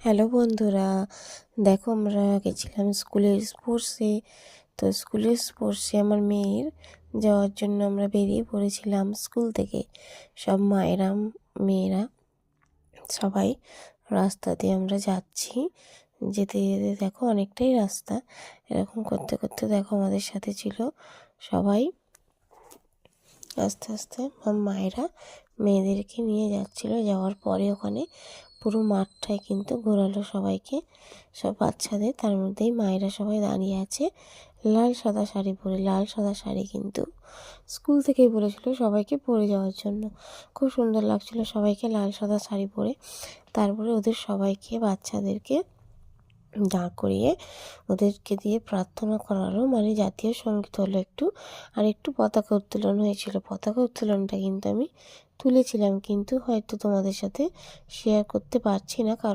Hello বন্ধুরা, দেখো আমরা গেছিলাম স্কুলের স্পোর্টসে। তো স্কুলের স্পোর্টসে আমার মেয়ের যাওয়ার জন্য আমরা বেরিয়ে পড়েছিলাম স্কুল থেকে। সব মায়েরা মেয়েরা সবাই রাস্তা দিয়ে আমরা যাচ্ছি। যেতে যেতে দেখো অনেকটাই রাস্তা, এরকম করতে করতে দেখো আমাদের সাথে ছিল সবাই। আস্তে আস্তে মায়েরা মেয়েদেরকে নিয়ে যাচ্ছিল। যাওয়ার পরে ওখানে পুরো মাঠটায় কিন্তু ঘোরালো সবাইকে, সব বাচ্চাদের। তার মধ্যেই মায়েরা সবাই দাঁড়িয়ে আছে লাল সাদা শাড়ি পরে। লাল সাদা শাড়ি কিন্তু স্কুল থেকেই বলেছিল সবাইকে পরে যাওয়ার জন্য। খুব সুন্দর লাগছিল সবাইকে লাল সাদা শাড়ি পরে। তারপরে ওদের সবাইকে বাচ্চাদেরকে দাঁড় করিয়ে ওদেরকে দিয়ে প্রার্থনা করালো, মানে জাতীয় সঙ্গীত হলো একটু, আর একটু পতাকা উত্তোলন হয়েছিল। পতাকা উত্তোলনটা কিন্তু আমি তুলেছিলাম, কিন্তু হয়তো তোমাদের সাথে শেয়ার করতে পারছি না, কারণ